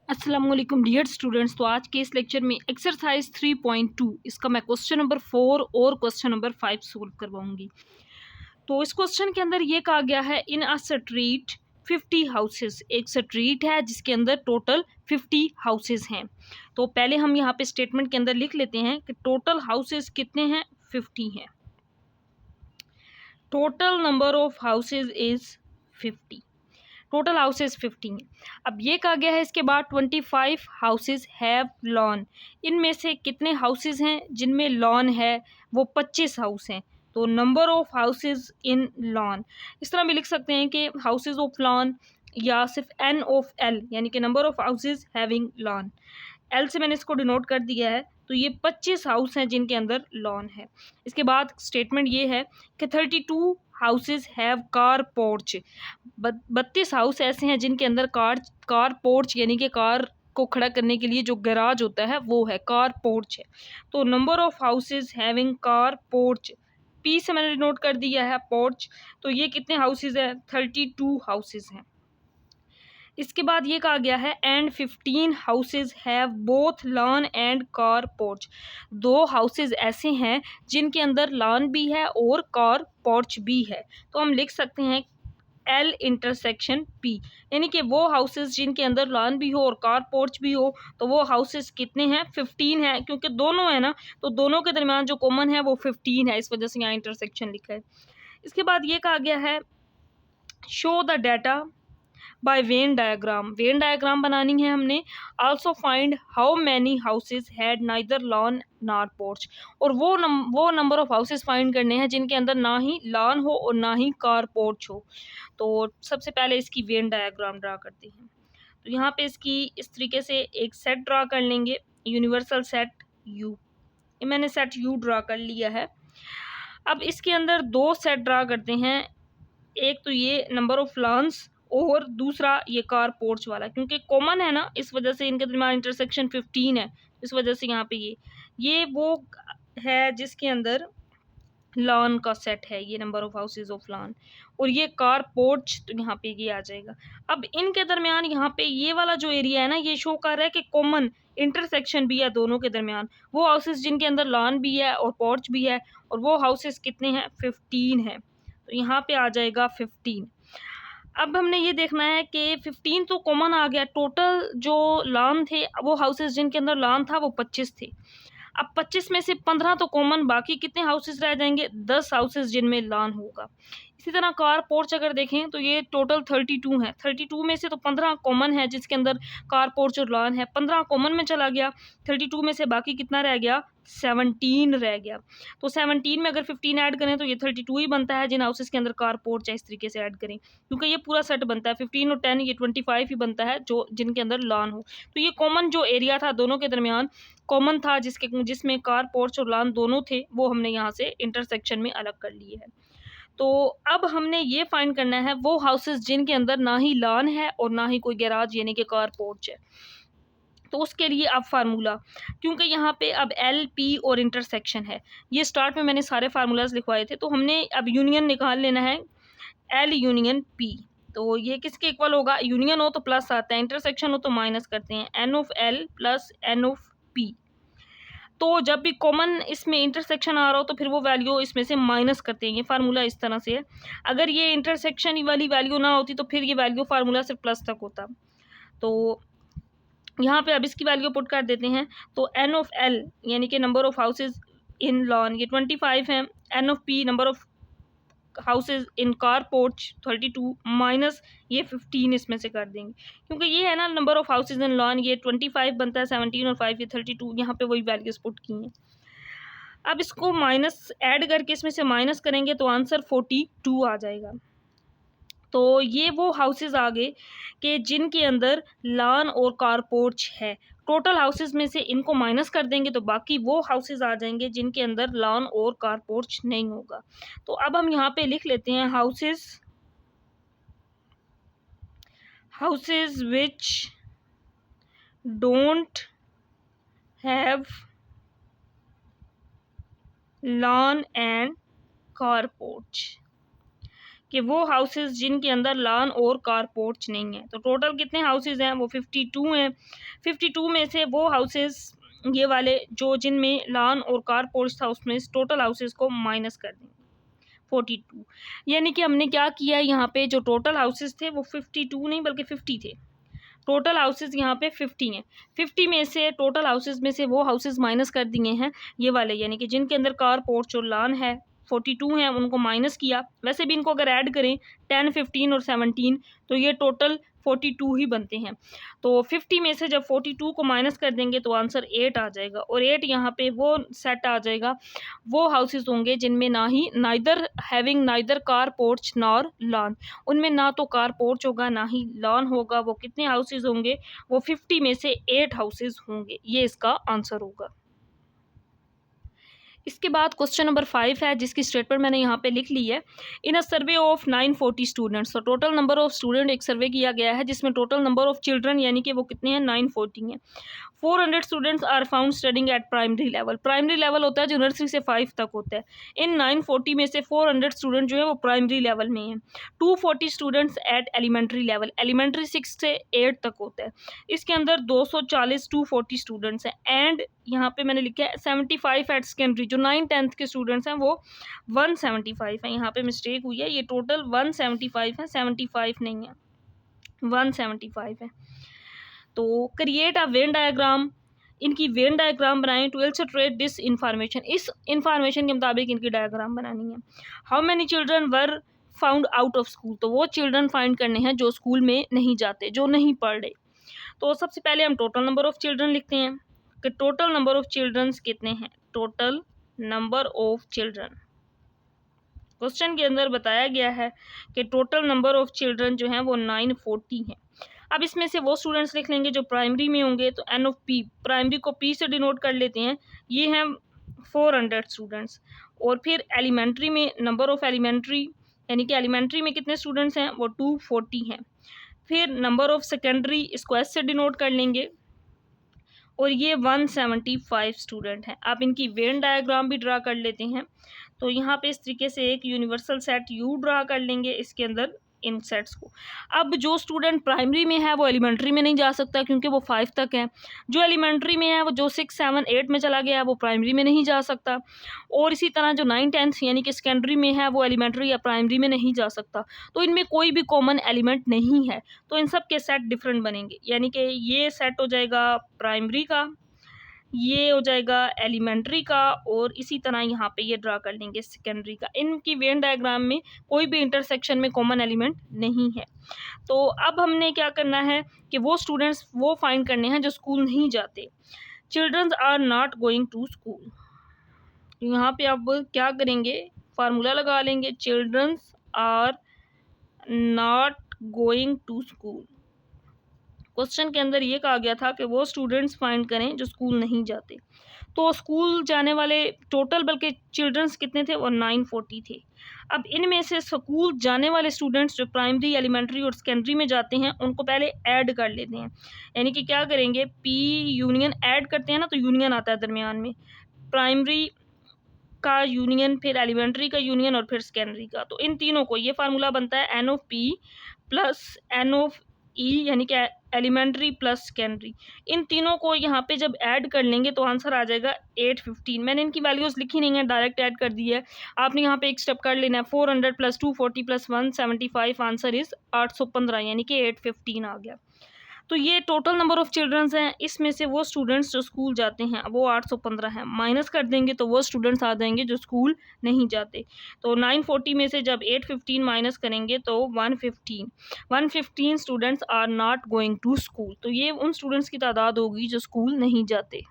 अस्सलाम वालेकुम dear students. तो आज के इस लेक्चर में एक्सरसाइज 3.2 इसका मैं क्वेश्चन नंबर 4 और क्वेश्चन नंबर 5 सोल्व करवाऊंगी। तो इस क्वेश्चन के अंदर ये कहा गया है इन अ स्ट्रीट 50 हाउसेस। एक स्ट्रीट है जिसके अंदर टोटल 50 हाउसेस हैं। तो पहले हम यहाँ पे स्टेटमेंट के अंदर लिख लेते हैं कि टोटल हाउसेस कितने हैं, 50 हैं। Total number of houses is 50। Total houses 50 हैं। अब ये कहा गया है इसके बाद 25 हाउसेज हैव लॉन। इनमें से कितने हाउसेज हैं जिनमें लॉन है, वो 25 हाउस हैं। तो number of houses in lawn, इस तरह भी लिख सकते हैं कि हाउसेज ऑफ लॉन, या सिर्फ एन ऑफ एल यानी कि number of houses having lawn. L से मैंने इसको डिनोट कर दिया है। तो ये 25 हाउस हैं जिनके अंदर लॉन है। इसके बाद स्टेटमेंट ये है कि 32 houses have car porch. 32 house ऐसे हैं जिनके अंदर कार पोर्च यानी कि कार को खड़ा करने के लिए जो गैराज होता है वो है, कार पोर्च है। तो number of houses having car porch, P से मैंने नोट कर दिया है पोर्च। तो ये कितने हाउसेज हैं, 32 हाउसेज हैं। इसके बाद ये कहा गया है and 15 houses have both lawn and car porch. 2 houses ऐसे हैं जिनके अंदर लॉन भी है और कार पोर्च भी है। तो हम लिख सकते हैं एल इंटरसेक्शन पी, यानी कि वो हाउसेस जिनके अंदर लॉन भी हो और कार पोर्च भी हो। तो वो हाउसेस कितने हैं, 15 हैं, क्योंकि दोनों है ना, तो दोनों के दरमियान जो कॉमन है वो 15 है, इस वजह से यहाँ इंटरसेक्शन लिखा है। इसके बाद ये कहा गया है show the data by Venn diagram. Venn diagram बनानी है हमने। Also find how many houses had neither lawn nor porch. और वो नंबर ऑफ हाउसेज फाइंड करने हैं जिनके अंदर ना ही लॉन हो और ना ही कार पोर्च हो। तो सबसे पहले इसकी वेन डायग्राम ड्रा करते हैं। तो यहाँ पे इसकी इस तरीके से एक सेट ड्रा कर लेंगे, यूनिवर्सल सेट यू। ये मैंने सेट यू ड्रा कर लिया है। अब इसके अंदर 2 सेट ड्रा करते हैं। एक तो ये नंबर ऑफ लॉन्स और दूसरा ये कार पोर्च वाला, क्योंकि कॉमन है ना, इस वजह से इनके दरमियान इंटरसेक्शन 15 है। इस वजह से यहाँ पे ये वो है जिसके अंदर लॉन का सेट है, ये number of houses of lawn, और ये कार पोर्च, तो यहाँ पे ये आ जाएगा। अब इनके दरमियान यहाँ पे ये वाला जो एरिया है ना, ये शो कर रहा है कि कॉमन इंटरसेक्शन भी है दोनों के दरमियान। वो हाउसेज जिनके अंदर लॉन भी है और पोर्च भी है, और वो हाउसेज कितने हैं, 15 हैं। तो यहाँ पे आ जाएगा 15। अब हमने ये देखना है कि 15 तो कॉमन आ गया। टोटल जो लॉन थे, वो हाउसेज जिनके अंदर लॉन था वो 25 थे। अब 25 में से 15 तो कॉमन, बाकी कितने हाउसेज रह जाएंगे, 10 हाउसेज जिनमें लॉन होगा। इसी तरह कार पोर्च अगर देखें तो ये टोटल 32 है। 32 में से तो 15 कॉमन है जिसके अंदर कार पोर्च और लॉन है, 15 कॉमन में चला गया। 32 में से बाकी कितना रह गया, 17 रह गया। तो 17 में अगर 15 ऐड करें तो ये 32 ही बनता है जिन हाउसेज के अंदर कार पोर्च है। इस तरीके से ऐड करें, क्योंकि ये पूरा सेट बनता है 15 और 10, ये 25 ही बनता है जो जिनके अंदर लॉन हो। तो ये कॉमन जो एरिया था दोनों के दरमियान, कॉमन था जिसमें कार पोर्च और लॉन दोनों थे, वो हमने यहाँ से इंटरसेक्शन में अलग कर लिए है। तो अब हमने ये फाइंड करना है वो हाउसेस जिनके अंदर ना ही लॉन है और ना ही कोई गैराज यानी कि कार पोर्च है। तो उसके लिए अब फार्मूला, क्योंकि यहाँ पे अब एल पी और इंटरसेक्शन है, ये स्टार्ट में मैंने सारे फार्मूलाज लिखवाए थे, तो हमने अब यूनियन निकाल लेना है, एल यूनियन पी। तो ये किसके इक्वल होगा, यूनियन हो तो प्लस आता है, इंटरसेक्शन हो तो माइनस करते हैं, n of L plus N of P. तो जब भी कॉमन इसमें इंटरसेक्शन आ रहा हो तो फिर वो वैल्यू इसमें से माइनस करते हैं। ये फार्मूला इस तरह से है। अगर ये इंटरसेक्शन वाली वैल्यू ना होती तो फिर ये वैल्यू फार्मूला सिर्फ प्लस तक होता। तो यहाँ पे अब इसकी वैल्यू पुट कर देते हैं। तो एन ऑफ एल यानी कि number of houses in lawn ये 25 है, N of P number of houses in car porch 32 minus ये 15 इसमें से कर देंगे, क्योंकि ये है ना number of houses in lawn, ये 25 बनता है, 17 और 5 ये 32, यहाँ पे वही वैल्यूज पुट की हैं। अब इसको माइनस ऐड करके इसमें से माइनस करेंगे तो आंसर 42 आ जाएगा। तो ये वो हाउसेज आ गए कि जिनके अंदर लॉन और कार पोर्च है। टोटल हाउसेज में से इनको माइनस कर देंगे तो बाकी वो हाउसेज आ जाएंगे जिनके अंदर लॉन और कार पोर्च नहीं होगा। तो अब हम यहाँ पे लिख लेते हैं houses which don't have lawn and car porch. कि वो हाउसेस जिनके अंदर लॉन और कार पोर्च नहीं है। तो टोटल कितने हाउसेस हैं, वो 52 हैं। 52 में से वो हाउसेस ये वाले जो जिनमें लॉन और कार पोर्च था उसमें टोटल हाउसेस को माइनस कर देंगे 42। यानी कि हमने क्या किया है, यहाँ पे जो टोटल हाउसेस थे वो 52 नहीं बल्कि 50 थे। टोटल हाउसेस यहाँ पे 50 हैं। 50 में से टोटल हाउसेस में से वो हाउसेस माइनस कर दिए हैं ये वाले, यानी कि जिनके अंदर कार पोर्च और लॉन है 42 हैं, उनको माइनस किया। वैसे भी इनको अगर ऐड करें 10, 15 और 17 तो ये टोटल 42 ही बनते हैं। तो 50 में से जब 42 को माइनस कर देंगे तो आंसर 8 आ जाएगा। और 8 यहाँ पे वो सेट आ जाएगा, वो हाउसेस होंगे जिनमें ना ही neither car porch nor lawn, उनमें ना तो कार पोर्च होगा ना ही लॉन होगा। वो कितने हाउसेस होंगे, वो 50 में से 8 हाउसेस होंगे। ये इसका आंसर होगा। इसके बाद क्वेश्चन नंबर 5 है जिसकी स्टेटमेंट मैंने यहाँ पे लिख ली है। इन अ सर्वे ऑफ 940 स्टूडेंट्स, तो टोटल नंबर ऑफ स्टूडेंट एक सर्वे किया गया है जिसमें टोटल नंबर ऑफ चिल्ड्रन यानी कि वो कितने हैं 940 हैं। 400 students are found studying at primary level. Primary level होता है जो नर्सरी से 5 तक होता है। इन 940 में से 400 स्टूडेंट जो है वो प्राइमरी लेवल में हैं। 240 students at elementary level, elementary 6 से 8 तक होता है। इसके अंदर 240 240 स्टूडेंट्स हैं। एंड यहाँ पे मैंने लिखा है 75 एट सेकेंडरी, जो 9th-10th के स्टूडेंट्स हैं वो 175 हैं। यहाँ पे मिस्टेक हुई है, ये टोटल 175 है, 75 नहीं है, 175 है। तो क्रिएट अ वेन डायग्राम, इनकी वेन डायग्राम बनाएं टू इलस्ट्रेट दिस इंफॉर्मेशन, इस इंफॉर्मेशन के मुताबिक इनकी डायग्राम बनानी है। How many children were found out of school, तो वो चिल्ड्रन फाइंड करने हैं जो स्कूल में नहीं जाते, जो नहीं पढ़ रहे। तो सबसे पहले हम टोटल नंबर ऑफ चिल्ड्रन लिखते हैं कि टोटल नंबर ऑफ चिल्ड्रंस कितने हैं। Total number of children, question के अंदर बताया गया है कि टोटल नंबर ऑफ चिल्ड्रन जो हैं वो 940 हैं। अब इसमें से वो स्टूडेंट्स लिख लेंगे जो प्राइमरी में होंगे, तो एन ऑफ पी, प्राइमरी को पी से डिनोट कर लेते हैं, ये हैं 400 स्टूडेंट्स। और फिर एलिमेंट्री में नंबर ऑफ एलिमेंट्री यानी कि एलिमेंट्री में कितने स्टूडेंट्स हैं, वो 240 हैं। फिर नंबर ऑफ सेकेंडरी इसको एस से डिनोट कर लेंगे और ये 175 स्टूडेंट हैं। आप इनकी वेन डायग्राम भी ड्रा कर लेते हैं। तो यहाँ पे इस तरीके से एक यूनिवर्सल सेट यू ड्रा कर लेंगे इसके अंदर इन सेट्स को। अब जो स्टूडेंट प्राइमरी में है वो एलिमेंट्री में नहीं जा सकता क्योंकि वो 5 तक है। जो एलिमेंट्री में है वो जो 6, 7, 8 में चला गया है वो प्राइमरी में नहीं जा सकता। और इसी तरह जो 9, 10th यानी कि सेकेंडरी में है वो एलिमेंट्री या प्राइमरी में नहीं जा सकता। तो इनमें कोई भी कॉमन एलिमेंट नहीं है, तो इन सब के सेट डिफरेंट बनेंगे। यानी कि ये सेट हो जाएगा प्राइमरी का, ये हो जाएगा एलिमेंट्री का, और इसी तरह यहाँ पे ये ड्रा कर लेंगे सेकेंडरी का। इनकी वेन डायग्राम में कोई भी इंटरसेक्शन में कॉमन एलिमेंट नहीं है। तो अब हमने क्या करना है कि वो स्टूडेंट्स वो फाइंड करने हैं जो स्कूल नहीं जाते। Childrens are not going to school, यहाँ पे अब क्या करेंगे, फार्मूला लगा लेंगे, childrens are not going to school. Question के अंदर ये कहा गया था कि वो स्टूडेंट्स फाइंड करें जो स्कूल नहीं जाते। तो स्कूल जाने वाले टोटल बल्कि चिल्ड्रंस कितने थे, वो 940 थे। अब इनमें से स्कूल जाने वाले स्टूडेंट्स जो प्राइमरी, एलिमेंट्री और सेकेंडरी में जाते हैं उनको पहले ऐड कर लेते हैं। यानी कि क्या करेंगे, पी यूनियन ऐड करते हैं ना, तो यूनियन आता है दरमियान में, प्राइमरी का यूनियन, फिर एलिमेंट्री का यूनियन और फिर सेकेंडरी का। तो इन तीनों को ये फार्मूला बनता है N of P plus N of E यानी कि एलिमेंट्री प्लस सेकेंडरी। इन तीनों को यहाँ पे जब ऐड कर लेंगे तो आंसर आ जाएगा 815। मैंने इनकी वैल्यूज़ लिखी नहीं है, डायरेक्ट ऐड कर दी है। आपने यहाँ पे एक स्टेप कर लेना है, 400 प्लस 240 प्लस 175, आंसर इज 815 यानी कि 815 आ गया। तो ये टोटल नंबर ऑफ चिल्ड्रंस हैं, इसमें से वो स्टूडेंट्स जो स्कूल जाते हैं वो 815 हैं। माइनस कर देंगे तो वो स्टूडेंट्स आ जाएंगे जो स्कूल नहीं जाते। तो 940 में से जब 815 माइनस करेंगे तो 115 students are not going to school. तो ये उन स्टूडेंट्स की तादाद होगी जो स्कूल नहीं जाते।